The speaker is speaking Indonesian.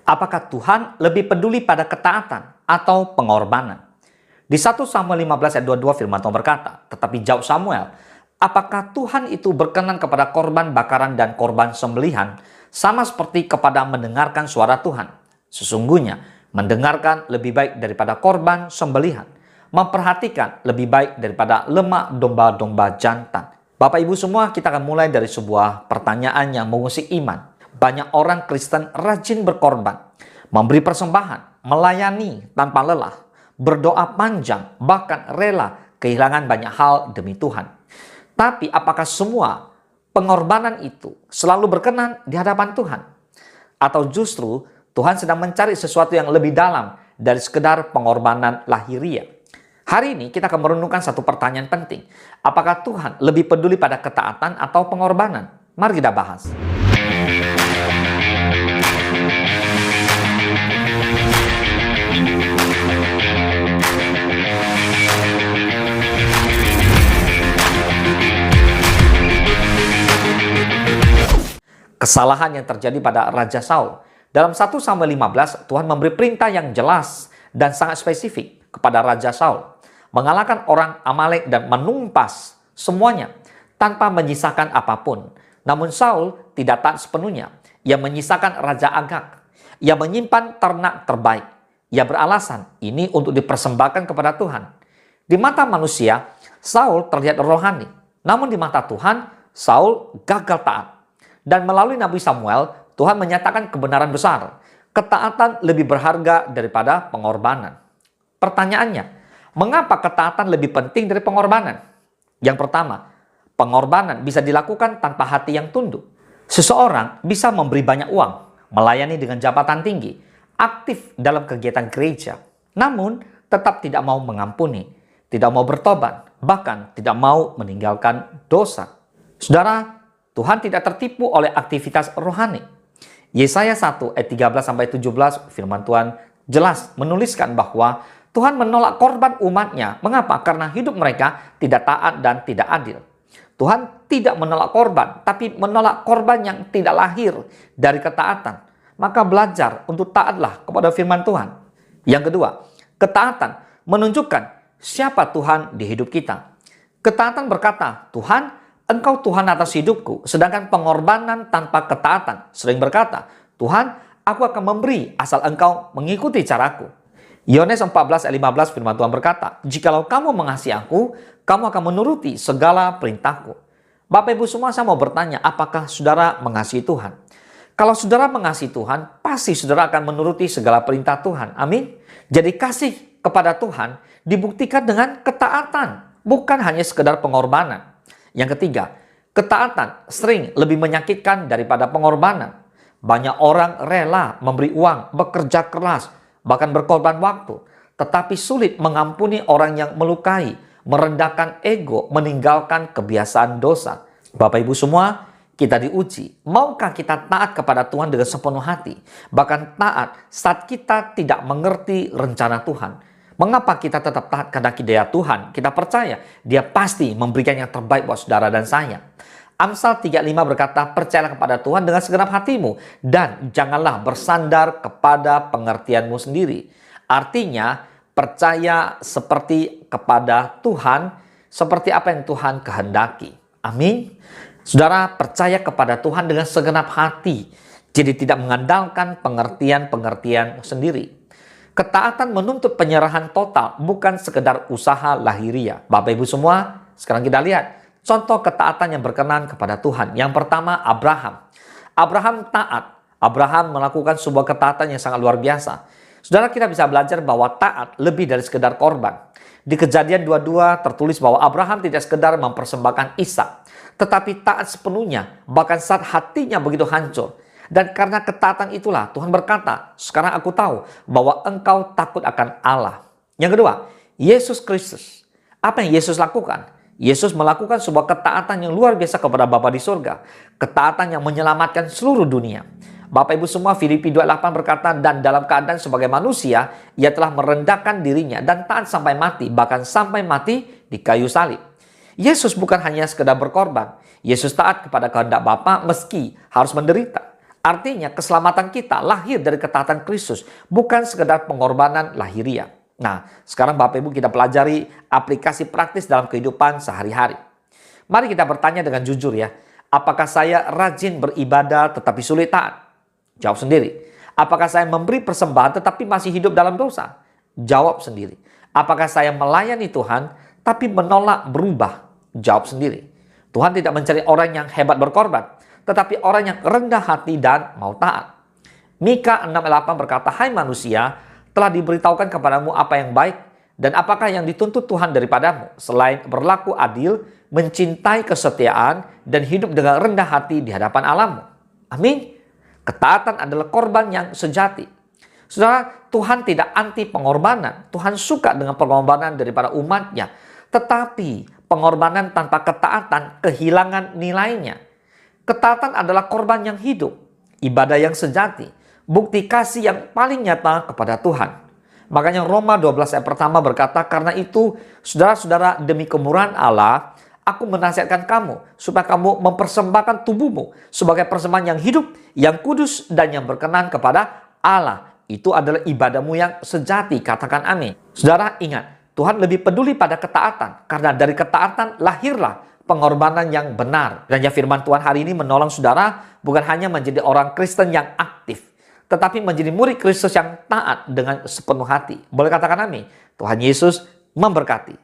Apakah Tuhan lebih peduli pada ketaatan atau pengorbanan? Di 1 Samuel 15 ayat 22 firman Tuhan berkata, "Tetapi jawab Samuel, apakah Tuhan itu berkenan kepada korban bakaran dan korban sembelihan, sama seperti kepada mendengarkan suara Tuhan? Sesungguhnya, mendengarkan lebih baik daripada korban sembelihan, memperhatikan lebih baik daripada lemak domba-domba jantan." Bapak Ibu semua, kita akan mulai dari sebuah pertanyaan yang mengusik iman. Banyak orang Kristen rajin berkorban, memberi persembahan, melayani tanpa lelah, berdoa panjang, bahkan rela kehilangan banyak hal demi Tuhan. Tapi apakah semua pengorbanan itu selalu berkenan di hadapan Tuhan? Atau justru Tuhan sedang mencari sesuatu yang lebih dalam dari sekedar pengorbanan lahiriah? Hari ini kita akan merenungkan satu pertanyaan penting. Apakah Tuhan lebih peduli pada ketaatan atau pengorbanan? Mari kita bahas. Kesalahan yang terjadi pada Raja Saul. Dalam 1 Samuel 15, Tuhan memberi perintah yang jelas dan sangat spesifik kepada Raja Saul. Mengalahkan orang Amalek dan menumpas semuanya tanpa menyisakan apapun. Namun Saul tidak taat sepenuhnya. Ia menyisakan Raja Agag. Ia menyimpan ternak terbaik. Ia beralasan ini untuk dipersembahkan kepada Tuhan. Di mata manusia, Saul terlihat rohani. Namun di mata Tuhan, Saul gagal taat. Dan melalui Nabi Samuel, Tuhan menyatakan kebenaran besar. Ketaatan lebih berharga daripada pengorbanan. Pertanyaannya, mengapa ketaatan lebih penting dari pengorbanan? Yang pertama, pengorbanan bisa dilakukan tanpa hati yang tunduk. Seseorang bisa memberi banyak uang, melayani dengan jabatan tinggi, aktif dalam kegiatan gereja, namun tetap tidak mau mengampuni, tidak mau bertobat, bahkan tidak mau meninggalkan dosa. Saudara, Tuhan tidak tertipu oleh aktivitas rohani. Yesaya 1 ayat 13-17 firman Tuhan jelas menuliskan bahwa Tuhan menolak korban umatnya. Mengapa? Karena hidup mereka tidak taat dan tidak adil. Tuhan tidak menolak korban, tapi menolak korban yang tidak lahir dari ketaatan. Maka belajar untuk taatlah kepada firman Tuhan. Yang kedua, ketaatan menunjukkan siapa Tuhan di hidup kita. Ketaatan berkata, "Tuhan, Engkau Tuhan atas hidupku," sedangkan pengorbanan tanpa ketaatan sering berkata, "Tuhan, aku akan memberi asal Engkau mengikuti caraku." Yohanes 14 ayat 15 firman Tuhan berkata, "Jikalau kamu mengasihi aku, kamu akan menuruti segala perintahku." Bapak Ibu semua, saya mau bertanya, apakah saudara mengasihi Tuhan? Kalau saudara mengasihi Tuhan, pasti saudara akan menuruti segala perintah Tuhan. Amin. Jadi kasih kepada Tuhan dibuktikan dengan ketaatan, bukan hanya sekedar pengorbanan. Yang ketiga, ketaatan sering lebih menyakitkan daripada pengorbanan. Banyak orang rela memberi uang, bekerja keras, bahkan berkorban waktu, tetapi sulit mengampuni orang yang melukai, merendahkan ego, meninggalkan kebiasaan dosa. Bapak Ibu semua, kita diuji. Maukah kita taat kepada Tuhan dengan sepenuh hati? Bahkan taat saat kita tidak mengerti rencana Tuhan. Mengapa kita tetap taat? Karena daya Tuhan, kita percaya Dia pasti memberikan yang terbaik buat saudara dan saya. Amsal 3:5 berkata, "Percayalah kepada Tuhan dengan segenap hatimu dan janganlah bersandar kepada pengertianmu sendiri." Artinya, percaya seperti kepada Tuhan, seperti apa yang Tuhan kehendaki. Amin. Saudara, percaya kepada Tuhan dengan segenap hati. Jadi tidak mengandalkan pengertian-pengertian sendiri. Ketaatan menuntut penyerahan total, bukan sekedar usaha lahiriah. Bapak Ibu semua, sekarang kita lihat contoh ketaatan yang berkenan kepada Tuhan. Yang pertama, Abraham. Abraham taat. Abraham melakukan sebuah ketaatan yang sangat luar biasa. Saudara, kita bisa belajar bahwa taat lebih dari sekedar korban. Di Kejadian 22 tertulis bahwa Abraham tidak sekedar mempersembahkan Ishak, tetapi taat sepenuhnya, bahkan saat hatinya begitu hancur. Dan karena ketaatan itulah Tuhan berkata, "Sekarang aku tahu bahwa engkau takut akan Allah." Yang kedua, Yesus Kristus. Apa yang Yesus lakukan? Yesus melakukan sebuah ketaatan yang luar biasa kepada Bapa di surga. Ketaatan yang menyelamatkan seluruh dunia. Bapak Ibu semua, Filipi 2:8 berkata, "Dan dalam keadaan sebagai manusia, Ia telah merendahkan dirinya dan taat sampai mati, bahkan sampai mati di kayu salib." Yesus bukan hanya sekedar berkorban. Yesus taat kepada kehendak Bapa meski harus menderita. Artinya keselamatan kita lahir dari ketaatan Kristus, bukan sekedar pengorbanan lahiriah. Nah, sekarang Bapak Ibu kita pelajari aplikasi praktis dalam kehidupan sehari-hari. Mari kita bertanya dengan jujur ya, apakah saya rajin beribadah tetapi sulit taat? Jawab sendiri. Apakah saya memberi persembahan tetapi masih hidup dalam dosa? Jawab sendiri. Apakah saya melayani Tuhan tapi menolak berubah? Jawab sendiri. Tuhan tidak mencari orang yang hebat berkorban, tetapi orang yang rendah hati dan mau taat. Mika 6:8 berkata, "Hai manusia, telah diberitahukan kepadamu apa yang baik, dan apakah yang dituntut Tuhan daripadamu, selain berlaku adil, mencintai kesetiaan, dan hidup dengan rendah hati di hadapan Allahmu." Amin. Ketaatan adalah korban yang sejati. Saudara, Tuhan tidak anti pengorbanan. Tuhan suka dengan pengorbanan daripada umatnya. Tetapi pengorbanan tanpa ketaatan kehilangan nilainya. Ketaatan adalah korban yang hidup, ibadah yang sejati, bukti kasih yang paling nyata kepada Tuhan. Makanya Roma 12 ayat pertama berkata, "Karena itu, saudara-saudara, demi kemurahan Allah, aku menasihatkan kamu supaya kamu mempersembahkan tubuhmu sebagai persembahan yang hidup, yang kudus, dan yang berkenan kepada Allah. Itu adalah ibadahmu yang sejati." Katakan amin. Saudara, ingat, Tuhan lebih peduli pada ketaatan, karena dari ketaatan lahirlah pengorbanan yang benar. Dan firman Tuhan hari ini menolong saudara bukan hanya menjadi orang Kristen yang aktif, tetapi menjadi murid Kristus yang taat dengan sepenuh hati. Boleh katakan amin. Tuhan Yesus memberkati.